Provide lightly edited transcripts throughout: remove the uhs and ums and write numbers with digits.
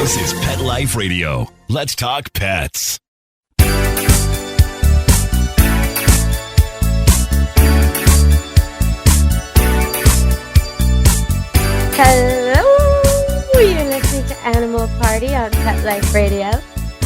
This is Pet Life Radio. Let's talk pets. Hello, you're listening to Animal Party on Pet Life Radio,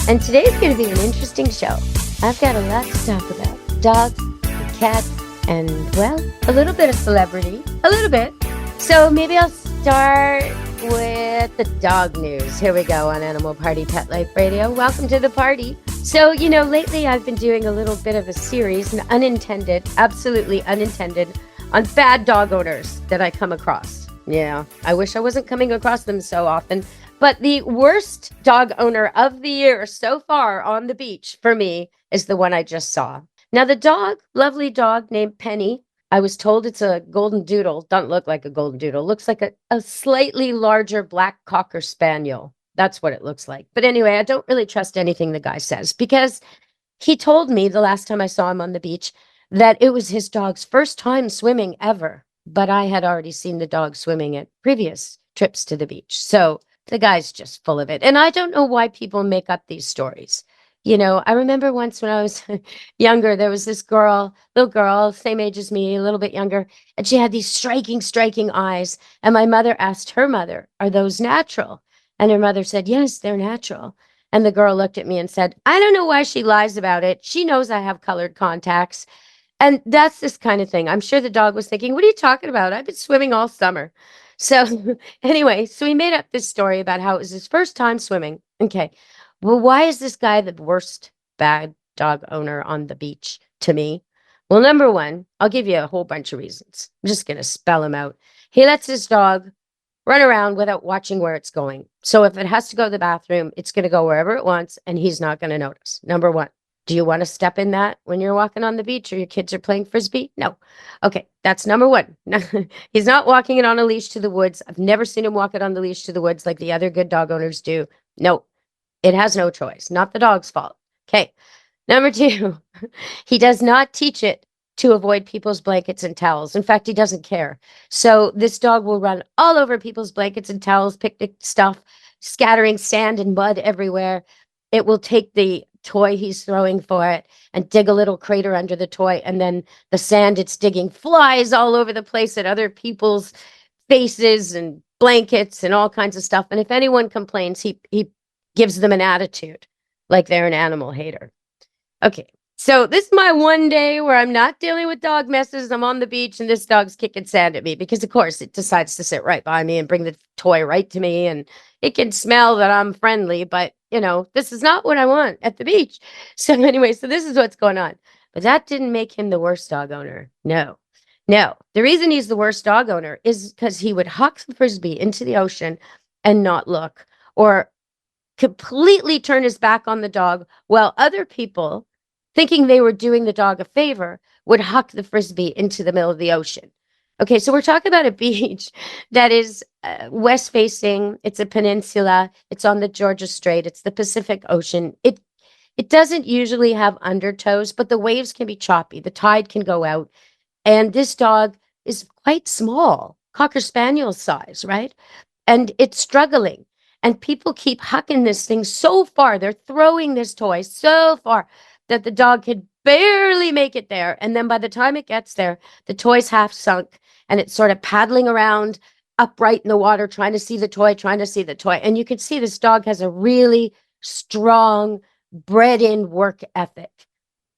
and today's going to be an interesting show. I've got a lot to talk about. Dogs, and cats, and, well, a little bit of celebrity. A little bit. So maybe I'll start with the dog news. Here we go on Animal Party Pet Life Radio. Welcome to the party. So, lately I've been doing a little bit of a series, an unintended, absolutely unintended, on bad dog owners that I come across. Yeah, I wish I wasn't coming across them so often. But the worst dog owner of the year so far on the beach for me is the one I just saw. Now, the dog, lovely dog named Penny, I was told it's a golden doodle. Doesn't look like a golden doodle. Looks like a slightly larger black cocker spaniel. That's what it looks like. But anyway, I don't really trust anything the guy says because he told me the last time I saw him on the beach that it was his dog's first time swimming ever. But I had already seen the dog swimming at previous trips to the beach. So the guy's just full of it. And I don't know why people make up these stories. I remember once when I was younger, there was this little girl, same age as me, a little bit younger, and she had these striking eyes. And my mother asked her mother, "Are those natural?" And her mother said, "Yes, they're natural." And the girl looked at me and said, "I don't know why she lies about it. She knows I have colored contacts." And that's this kind of thing. I'm sure the dog was thinking, "What are you talking about? I've been swimming all summer." So anyway, so he made up this story about how it was his first time swimming. Okay. Well, why is this guy the worst bad dog owner on the beach to me? Well, number one, I'll give you a whole bunch of reasons. I'm just going to spell them out. He lets his dog run around without watching where it's going. So if it has to go to the bathroom, it's going to go wherever it wants, and he's not going to notice. Number one. Do you want to step in that when you're walking on the beach or your kids are playing Frisbee? No. Okay, that's number one. He's not walking it on a leash to the woods. I've never seen him walk it on the leash to the woods like the other good dog owners do. No, it has no choice. Not the dog's fault. Okay, number two, he does not teach it to avoid people's blankets and towels. In fact, he doesn't care. So this dog will run all over people's blankets and towels, picnic stuff, scattering sand and mud everywhere. It will take the toy he's throwing for it and dig a little crater under the toy, and then the sand it's digging flies all over the place at other people's faces and blankets and all kinds of stuff. And if anyone complains, he gives them an attitude like they're an animal hater. Okay, so this is my one day where I'm not dealing with dog messes. I'm on the beach and this dog's kicking sand at me because, of course, it decides to sit right by me and bring the toy right to me, and it can smell that I'm friendly, but this is not what I want at the beach. So anyway, so this is what's going on. But that didn't make him the worst dog owner. No. The reason he's the worst dog owner is because he would huck the Frisbee into the ocean and not look, or completely turn his back on the dog while other people, thinking they were doing the dog a favor, would huck the Frisbee into the middle of the ocean. Okay, so we're talking about a beach that is west facing. It's a peninsula. It's on the Georgia Strait. It's the Pacific Ocean. It doesn't usually have undertows, but the waves can be choppy. The tide can go out. And this dog is quite small, Cocker Spaniel size, right? And it's struggling. And people keep hucking this thing so far. They're throwing this toy so far that the dog could barely make it there. And then by the time it gets there, the toy's half sunk and it's sort of paddling around upright in the water, trying to see the toy. And you can see this dog has a really strong, bred-in work ethic,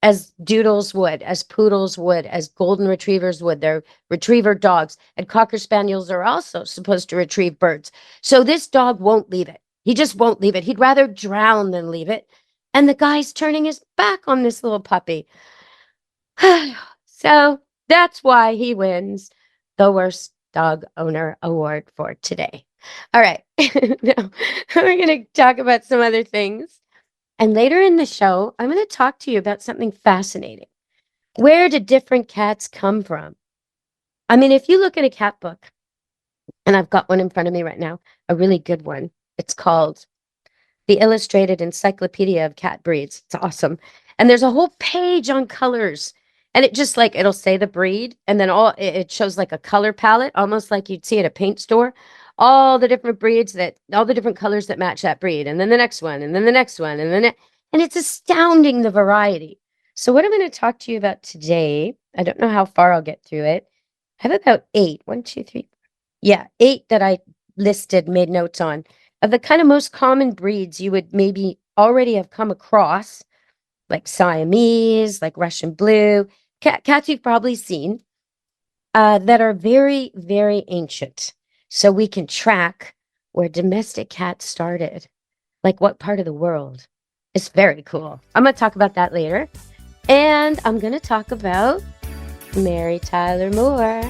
as doodles would, as poodles would, as golden retrievers would. They're retriever dogs. And Cocker Spaniels are also supposed to retrieve birds. So this dog won't leave it. He just won't leave it. He'd rather drown than leave it. And the guy's turning his back on this little puppy. So that's why he wins the worst dog owner award for today. All right. Now, we're going to talk about some other things. And later in the show, I'm going to talk to you about something fascinating. Where do different cats come from? I mean, if you look at a cat book, and I've got one in front of me right now, a really good one. It's called The Illustrated Encyclopedia of Cat Breeds. It's awesome. And there's a whole page on colors. And it just it'll say the breed, and then it shows like a color palette, almost like you'd see at a paint store. all the different breeds all the different colors that match that breed, and then the next one, and then the next one, and it's astounding the variety. So what I'm going to talk to you about today, I don't know how far I'll get through it. I have about eight, one, two, three, yeah, eight that I listed, made notes on, of the kind of most common breeds you would maybe already have come across, like Siamese, like Russian blue, cats you've probably seen, that are very, very ancient. So we can track where domestic cats started, like what part of the world. It's very cool. I'm going to talk about that later. And I'm going to talk about Mary Tyler Moore.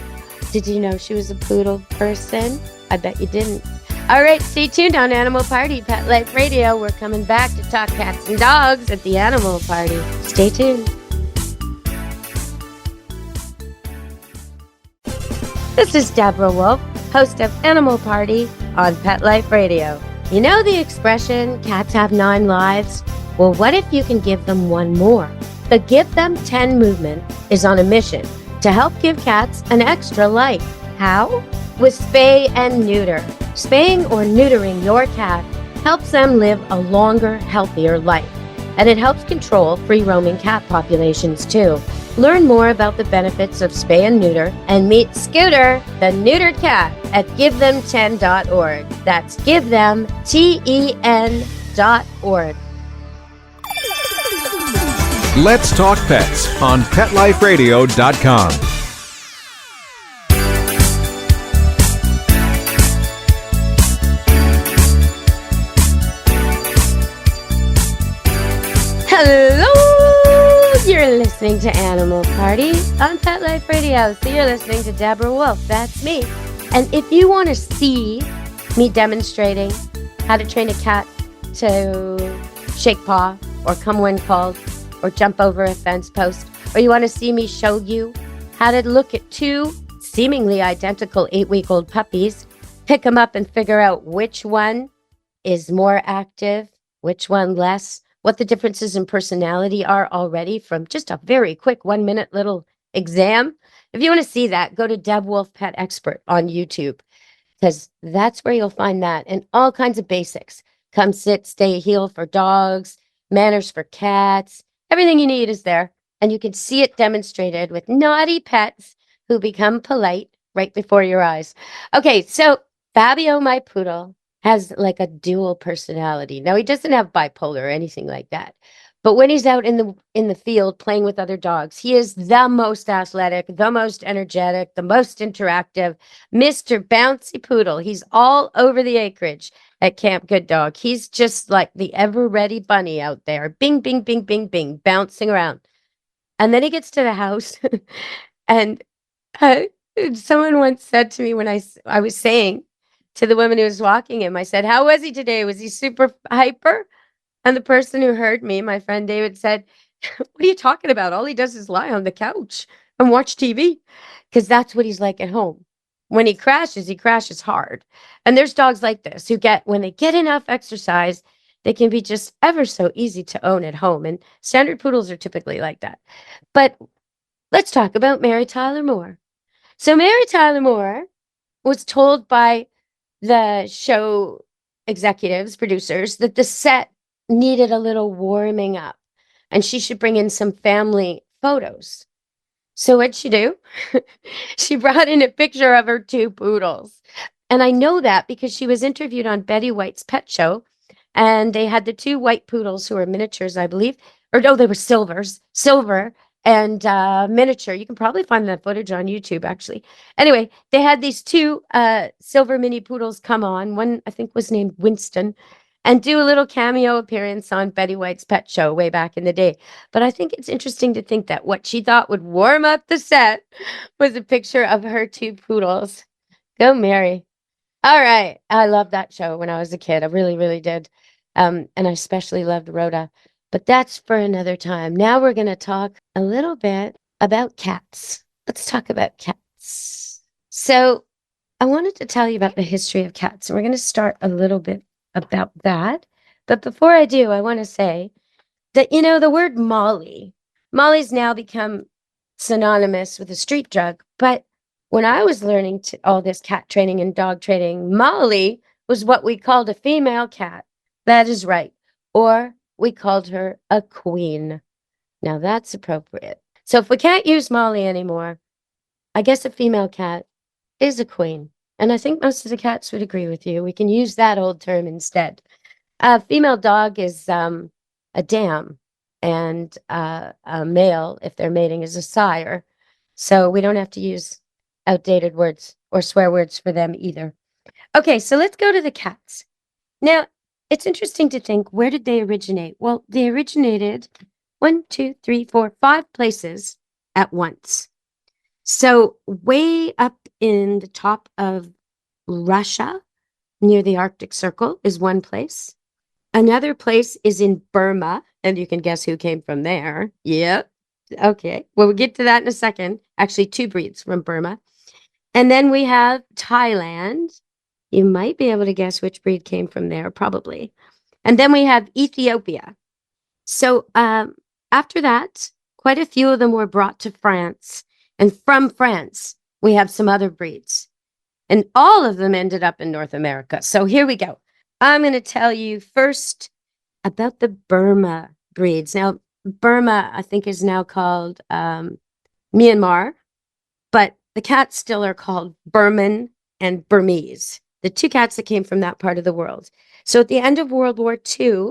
Did you know she was a poodle person? I bet you didn't. All right, stay tuned on Animal Party, Pet Life Radio. We're coming back to talk cats and dogs at the Animal Party. Stay tuned. This is Deborah Wolfe, host of Animal Party on Pet Life Radio. You know the expression, cats have 9 lives? Well, what if you can give them one more? The Give Them 10 movement is on a mission to help give cats an extra life. How? With spay and neuter. Spaying or neutering your cat helps them live a longer, healthier life. And it helps control free-roaming cat populations too. Learn more about the benefits of spay and neuter and meet Scooter, the neutered cat, at GiveThem10.org. That's GiveThem10.org. Let's Talk Pets on PetLifeRadio.com. Hello! You're listening to Animal Party on Pet Life Radio. So you're listening to Deborah Wolfe. That's me. And if you want to see me demonstrating how to train a cat to shake paw or come when called or jump over a fence post, or you want to see me show you how to look at 2 seemingly identical 8-week-old puppies, pick them up and figure out which one is more active, which one less, what the differences in personality are already from just a very quick 1-minute little exam. If you want to see that, go to Deb Wolfe Pet Expert on YouTube, because that's where you'll find that and all kinds of basics. Come sit, stay, heel for dogs, manners for cats. Everything you need is there. And you can see it demonstrated with naughty pets who become polite right before your eyes. Okay, so Fabio, my poodle, has like a dual personality. Now, he doesn't have bipolar or anything like that. But when he's out in the field playing with other dogs, he is the most athletic, the most energetic, the most interactive, Mr. Bouncy Poodle. He's all over the acreage at Camp Good Dog. He's just like the ever-ready bunny out there. Bing, bing, bing, bing, bing, bouncing around. And then he gets to the house, and someone once said to me when I was saying to the woman who was walking him, I said, "How was he today? Was he super hyper?" And the person who heard me, my friend David, said, "What are you talking about? All he does is lie on the couch and watch TV," because that's what he's like at home. When he crashes hard. And there's dogs like this who when they get enough exercise, they can be just ever so easy to own at home. And standard poodles are typically like that. But let's talk about Mary Tyler Moore. So Mary Tyler Moore was told by the show executives, producers, that the set needed a little warming up and she should bring in some family photos. So what'd she do? She brought in a picture of her 2 poodles. And I know that because she was interviewed on Betty White's Pet Show, and they had the 2 white poodles who were miniatures, I believe. Or no, they were silver and miniature. You can probably find that footage on YouTube, actually. Anyway, they had these 2 silver mini poodles come on. One, I think, was named Winston, and do a little cameo appearance on Betty White's Pet Show way back in the day. But I think it's interesting to think that what she thought would warm up the set was a picture of her 2 poodles. Go Mary. All right. I loved that show when I was a kid. I really, really did. And I especially loved Rhoda. But that's for another time. Now we're going to talk a little bit about cats. Let's talk about cats. So I wanted to tell you about the history of cats. And we're going to start a little bit about that. But before I do, I want to say that, the word Molly's now become synonymous with a street drug, but when I was learning all this cat training and dog training, Molly was what we called a female cat. That is right. Or we called her a queen. Now that's appropriate. So if we can't use Molly anymore, I guess a female cat is a queen. And I think most of the cats would agree with you. We can use that old term instead. A female dog is a dam, and a male, if they're mating, is a sire. So we don't have to use outdated words or swear words for them either. Okay, so let's go to the cats. Now, it's interesting to think, where did they originate? Well, they originated 1, 2, 3, 4, 5 places at once. So way up in the top of Russia, near the Arctic Circle, is one place. Another place is in Burma, and you can guess who came from there. Yep. Okay. Well, we'll get to that in a second. Actually, 2 breeds from Burma. And then we have Thailand. You might be able to guess which breed came from there, probably. And then we have Ethiopia. So after that, quite a few of them were brought to France. And from France, we have some other breeds. And all of them ended up in North America. So here we go. I'm going to tell you first about the Burma breeds. Now, Burma, I think, is now called Myanmar, but the cats still are called Burman and Burmese, the 2 cats that came from that part of the world. So at the end of World War II,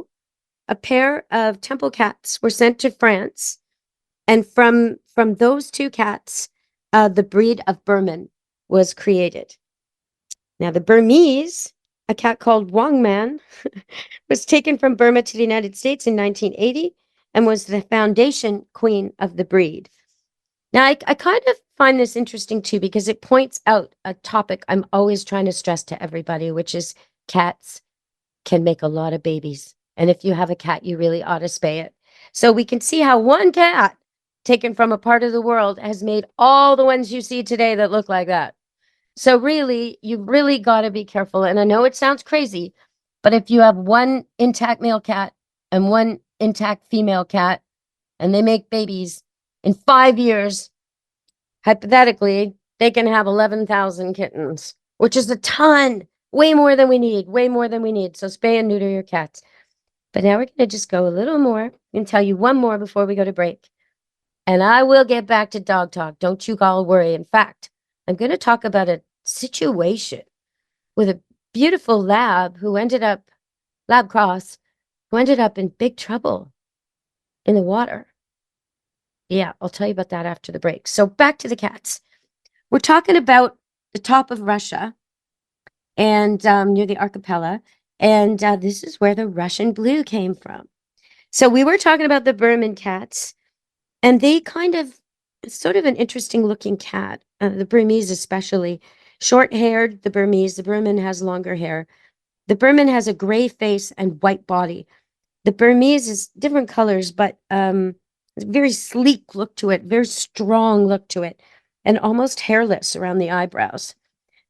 a pair of temple cats were sent to France, and from those 2 cats, the breed of Burman was created. Now, the Burmese, a cat called Wangman, was taken from Burma to the United States in 1980 and was the foundation queen of the breed. Now, I kind of find this interesting too, because it points out a topic I'm always trying to stress to everybody, which is cats can make a lot of babies. And if you have a cat, you really ought to spay it. So we can see how one cat taken from a part of the world has made all the ones you see today that look like that. So really, you've really got to be careful. And I know it sounds crazy, but if you have one intact male cat and one intact female cat, and they make babies, in 5 years, hypothetically, they can have 11,000 kittens, which is a ton, way more than we need, way more than we need. So spay and neuter your cats. But now we're going to just go a little more and tell you one more before we go to break. And I will get back to dog talk. Don't you all worry. In fact, I'm going to talk about a situation with a beautiful lab cross, who ended up in big trouble in the water. Yeah, I'll tell you about that after the break. So back to the cats. We're talking about the top of Russia and near the archipelago. And this is where the Russian blue came from. So we were talking about the Burman cats, and they it's sort of an interesting looking cat, the Burmese especially. Short-haired, the Burman has longer hair. The Burman has a gray face and white body. The Burmese is different colors, but very sleek look to it, very strong look to it, and almost hairless around the eyebrows.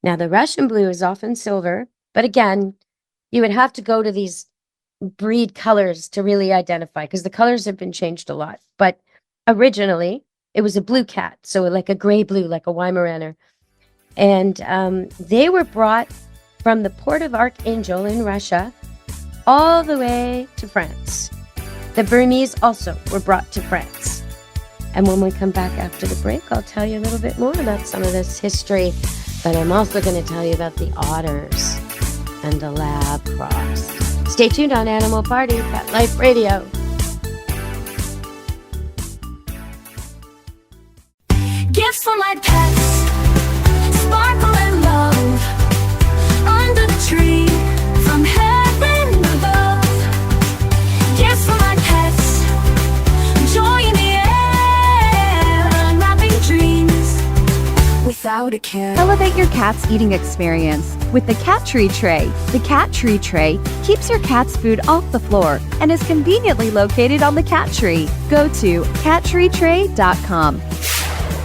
Now, the Russian blue is often silver, but again, you would have to go to these breed colors to really identify, because the colors have been changed a lot. But originally, it was a blue cat, so like a gray blue, like a Weimaraner. And they were brought from the port of Archangel in Russia all the way to France. The Burmese also were brought to France. And when we come back after the break, I'll tell you a little bit more about some of this history. But I'm also going to tell you about the otters and the lab cross. Stay tuned on Animal Party, Pet Life Radio. Gifts for my pets, sparkle and love, under the tree, from heaven above. Gifts for my pets, joy in the air, unwrapping dreams without a care. Elevate your cat's eating experience with the Cat Tree Tray. The Cat Tree Tray keeps your cat's food off the floor and is conveniently located on the cat tree. Go to cattreetray.com.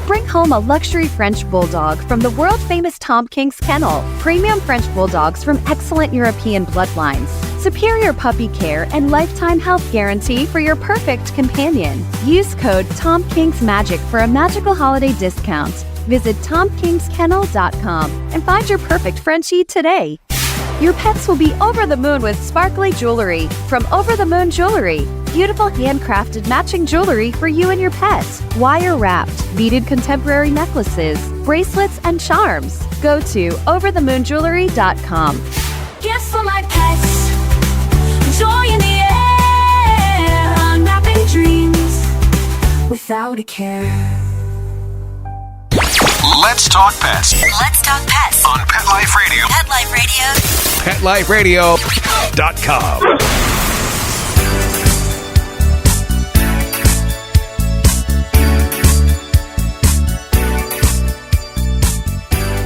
Bring home a luxury French Bulldog from the world-famous Tom King's Kennel. Premium French Bulldogs from excellent European bloodlines. Superior puppy care and lifetime health guarantee for your perfect companion. Use code TOMKINGSMAGIC for a magical holiday discount. Visit TomKingsKennel.com and find your perfect Frenchie today. Your pets will be over the moon with sparkly jewelry from Over the Moon Jewelry. Beautiful handcrafted matching jewelry for you and your pets. Wire-wrapped, beaded contemporary necklaces, bracelets, and charms. Go to overthemoonjewelry.com. Gifts for my pets. Joy in the air. Unwrapping dreams without a care. Let's talk pets Let's talk pets. on Pet Life Radio. Pet Life Radio. PetLifeRadio.com.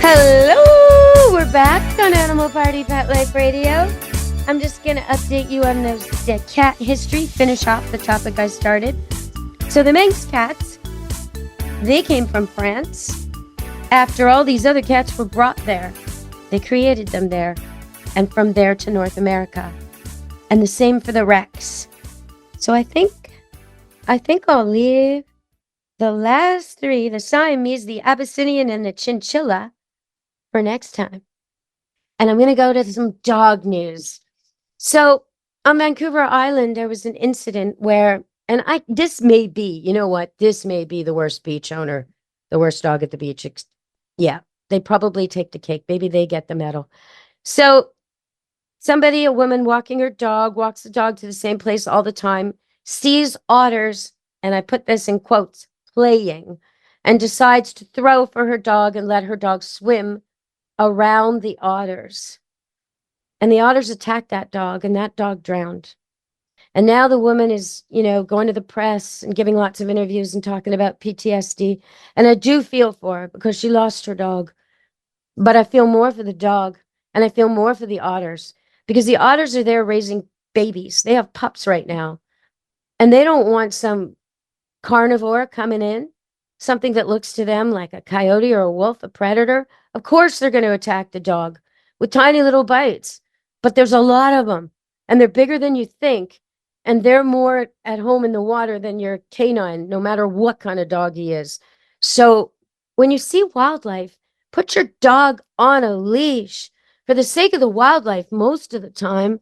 Hello, we're back on Animal Party Pet Life Radio. I'm just going to update you on the cat history, finish off the topic I started. So the Manx cats, they came from France. After all these other cats were brought there, they created them there, and from there to North America. And the same for the Rex. So I think I'll leave the last three, the Siamese, the Abyssinian, and the Chinchilla, for next time. And I'm going to go to some dog news. So on Vancouver Island, there was an incident where, this may be, you know what? This may be the worst beach owner, the worst dog at the beach. Yeah, they probably take the cake. Maybe they get the medal. So a woman walking her dog, walks the dog to the same place all the time, sees otters, and I put this in quotes, playing, and decides to throw for her dog and let her dog swim around the otters. And the otters attacked that dog, and that dog drowned. And now the woman is, going to the press and giving lots of interviews and talking about PTSD. And I do feel for her because she lost her dog. But I feel more for the dog, and I feel more for the otters, because the otters are there raising babies. They have pups right now. And they don't want some carnivore coming in, something that looks to them like a coyote or a wolf, a predator. Of course they're going to attack the dog with tiny little bites. But there's a lot of them, and they're bigger than you think. And they're more at home in the water than your canine, no matter what kind of dog he is. So when you see wildlife, put your dog on a leash for the sake of the wildlife most of the time.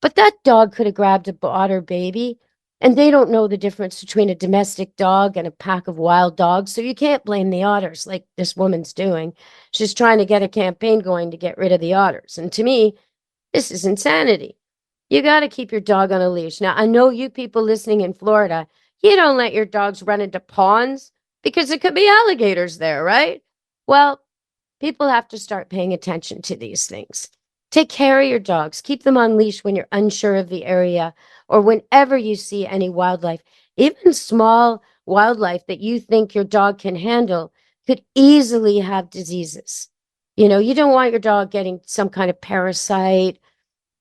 But that dog could have grabbed a otter baby, and they don't know the difference between a domestic dog and a pack of wild dogs. So you can't blame the otters like this woman's doing. She's trying to get a campaign going to get rid of the otters. And to me, this is insanity. You got to keep your dog on a leash. Now, I know you people listening in Florida, you don't let your dogs run into ponds because it could be alligators there, right? Well, people have to start paying attention to these things. Take care of your dogs. Keep them on leash when you're unsure of the area or whenever you see any wildlife. Even small wildlife that you think your dog can handle could easily have diseases. You don't want your dog getting some kind of parasite,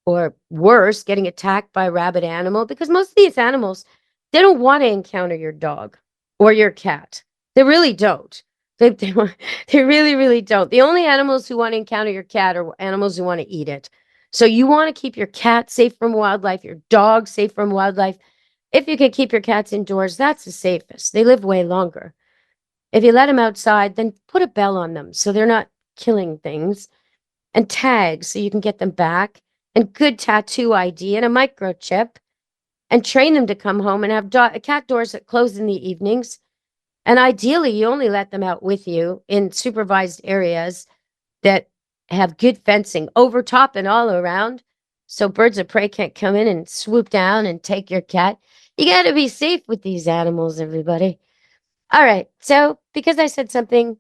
or worse, getting attacked by a rabid animal, because most of these animals, they don't want to encounter your dog or your cat. They really don't. They really, really don't. The only animals who want to encounter your cat are animals who want to eat it. So you want to keep your cat safe from wildlife, your dog safe from wildlife. If you can keep your cats indoors, that's the safest. They live way longer. If you let them outside, then put a bell on them so they're not killing things, and tags so you can get them back, and good tattoo ID and a microchip, and train them to come home and have cat doors that close in the evenings. And ideally, you only let them out with you in supervised areas that have good fencing over top and all around, so birds of prey can't come in and swoop down and take your cat. You got to be safe with these animals, everybody. All right, so because I said something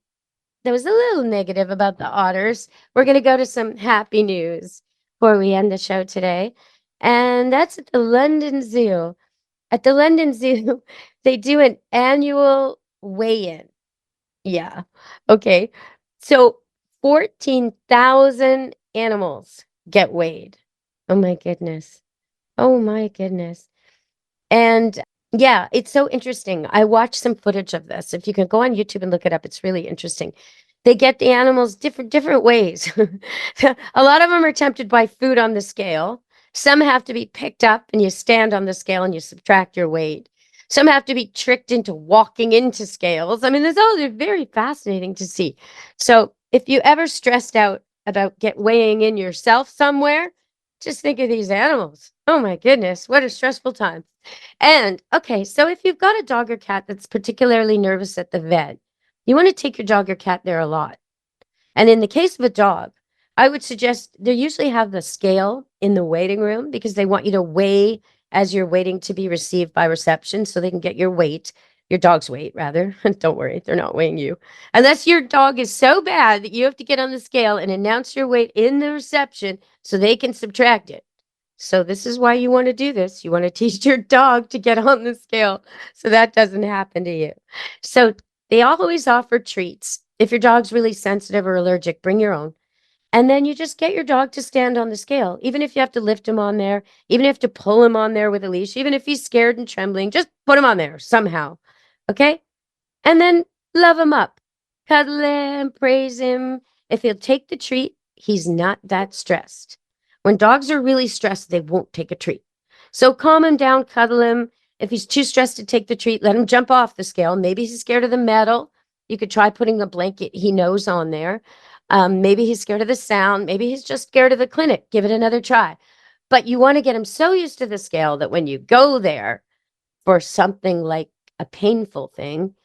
that was a little negative about the otters, we're going to go to some happy news before we end the show today. And that's at the London Zoo. At the London Zoo, they do an annual weigh-in. Yeah. Okay. So 14,000 animals get weighed. Oh my goodness. Oh my goodness. And yeah, it's so interesting. I watched some footage of this. If you can go on YouTube and look it up, it's really interesting. They get the animals different ways. A lot of them are tempted by food on the scale. Some have to be picked up and you stand on the scale and you subtract your weight. Some have to be tricked into walking into scales. I mean, they're very fascinating to see. So if you ever stressed out about weighing in yourself somewhere, just think of these animals. Oh my goodness, what a stressful time. And okay, so if you've got a dog or cat that's particularly nervous at the vet, you want to take your dog or cat there a lot. And in the case of a dog, I would suggest they usually have the scale in the waiting room because they want you to weigh as you're waiting to be received by reception so they can get your weight, your dog's weight, rather. Don't worry, they're not weighing you. Unless your dog is so bad that you have to get on the scale and announce your weight in the reception so they can subtract it. So this is why you want to do this. You want to teach your dog to get on the scale so that doesn't happen to you. So they always offer treats. If your dog's really sensitive or allergic, bring your own. And then you just get your dog to stand on the scale, even if you have to lift him on there, even if you have to pull him on there with a leash, even if he's scared and trembling, just put him on there somehow. Okay? And then love him up, cuddle him, praise him. If he'll take the treat, he's not that stressed. When dogs are really stressed, they won't take a treat. So calm him down, cuddle him. If he's too stressed to take the treat, let him jump off the scale. Maybe he's scared of the metal. You could try putting a blanket he knows on there. Maybe he's scared of the sound. Maybe he's just scared of the clinic. Give it another try. But you want to get him so used to the scale that when you go there for something like a painful thing,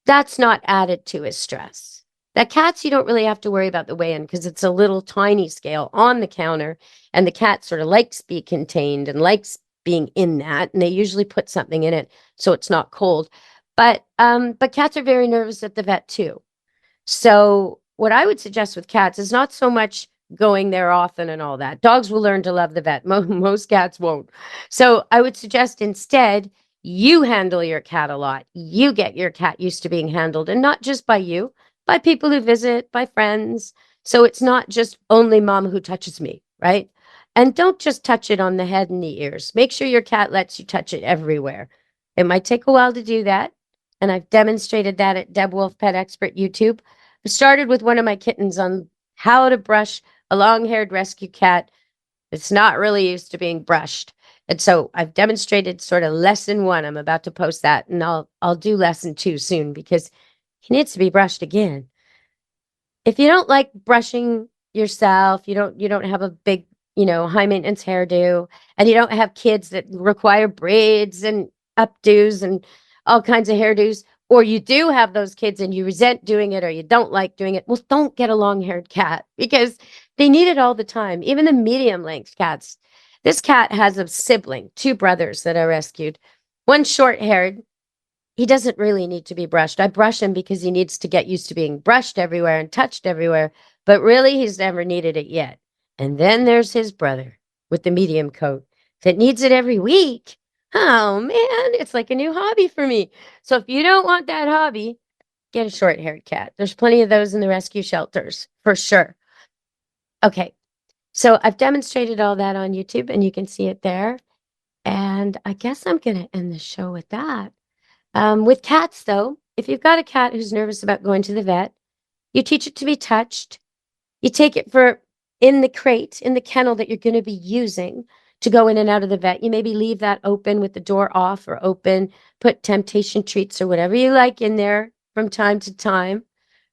that's not added to his stress. That cats, you don't really have to worry about the weigh-in because it's a little tiny scale on the counter, and the cat sort of likes being contained and likes being in that, and they usually put something in it so it's not cold. But cats are very nervous at the vet too. So what I would suggest with cats is not so much going there often and all that. Dogs will learn to love the vet. Most cats won't. So I would suggest instead you handle your cat a lot. You get your cat used to being handled, and not just by you, by people who visit, by friends. So it's not just only mom who touches me, right? And don't just touch it on the head and the ears. Make sure your cat lets you touch it everywhere. It might take a while to do that. And I've demonstrated that at Deb Wolfe Pet Expert YouTube. I started with one of my kittens on how to brush a long-haired rescue cat that's not really used to being brushed. And so I've demonstrated sort of lesson 1. I'm about to post that, and I'll do lesson 2 soon because he needs to be brushed again. If you don't like brushing yourself, you don't have a big, high maintenance hairdo, and you don't have kids that require braids and updos and all kinds of hairdos, or you do have those kids and you resent doing it or you don't like doing it, well, don't get a long-haired cat because they need it all the time. Even the medium-length cats. This cat has a sibling, 2 brothers that I rescued. One short-haired. He doesn't really need to be brushed. I brush him because he needs to get used to being brushed everywhere and touched everywhere, but really he's never needed it yet. And then there's his brother with the medium coat that needs it every week. Oh man, it's like a new hobby for me. So if you don't want that hobby, get a short-haired cat. There's plenty of those in the rescue shelters, for sure. Okay, so I've demonstrated all that on YouTube, and you can see it there. And I guess I'm going to end the show with that. With cats, though, if you've got a cat who's nervous about going to the vet, you teach it to be touched. You take it in the crate, in the kennel that you're going to be using to go in and out of the vet. You maybe leave that open with the door off or open, put temptation treats or whatever you like in there from time to time,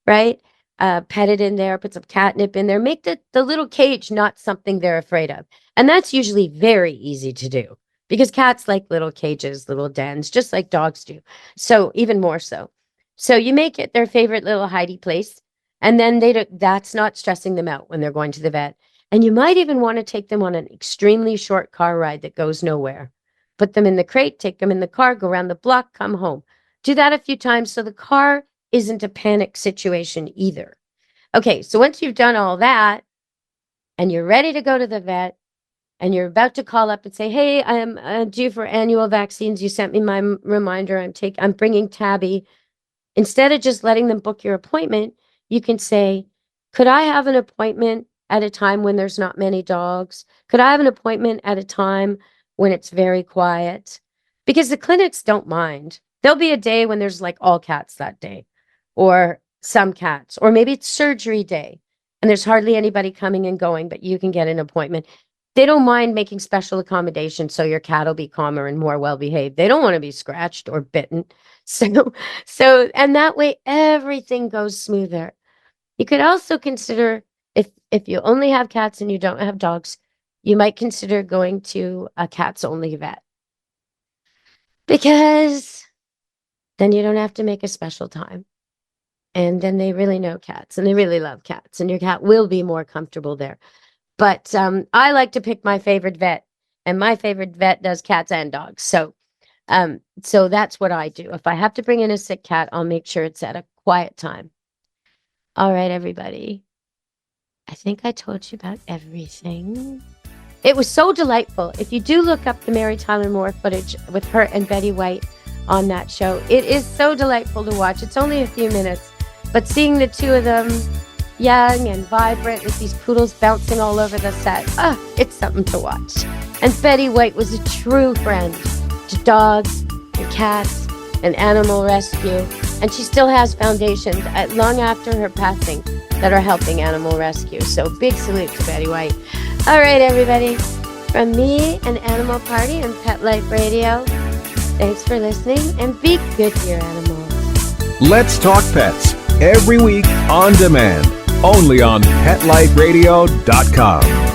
right? Pet it in there, put some catnip in there. Make the little cage not something they're afraid of. And that's usually very easy to do because cats like little cages, little dens, just like dogs do. So even more so. So you make it their favorite little hidey place. And then that's not stressing them out when they're going to the vet. And you might even want to take them on an extremely short car ride that goes nowhere. Put them in the crate, take them in the car, go around the block, come home. Do that a few times so the car isn't a panic situation either. Okay, so once you've done all that and you're ready to go to the vet and you're about to call up and say, hey, I'm due for annual vaccines. You sent me my reminder. I'm bringing Tabby. Instead of just letting them book your appointment, you can say, could I have an appointment at a time when there's not many dogs? Could I have an appointment at a time when it's very quiet? Because the clinics don't mind. There'll be a day when there's like all cats that day, or some cats, or maybe it's surgery day and there's hardly anybody coming and going, but you can get an appointment. they don't mind making special accommodations so your cat will be calmer and more well-behaved. They don't want to be scratched or bitten. And that way everything goes smoother. You could also consider, if you only have cats and you don't have dogs, you might consider going to a cats-only vet. Because then you don't have to make a special time. And then they really know cats and they really love cats, and your cat will be more comfortable there. But I like to pick my favorite vet, and my favorite vet does cats and dogs. So that's what I do. If I have to bring in a sick cat, I'll make sure it's at a quiet time. All right, everybody. I think I told you about everything. It was so delightful. If you do look up the Mary Tyler Moore footage with her and Betty White on that show, it is so delightful to watch. It's only a few minutes, but seeing the two of them young and vibrant with these poodles bouncing all over the set, it's something to watch. And Betty White was a true friend to dogs and cats and animal rescue, and she still has foundations long after her passing that are helping animal rescue. So big salute to Betty White. All right, everybody. From me and Animal Party and Pet Life Radio, thanks for listening, and be good to your animals. Let's Talk Pets every week on demand, only on PetLifeRadio.com.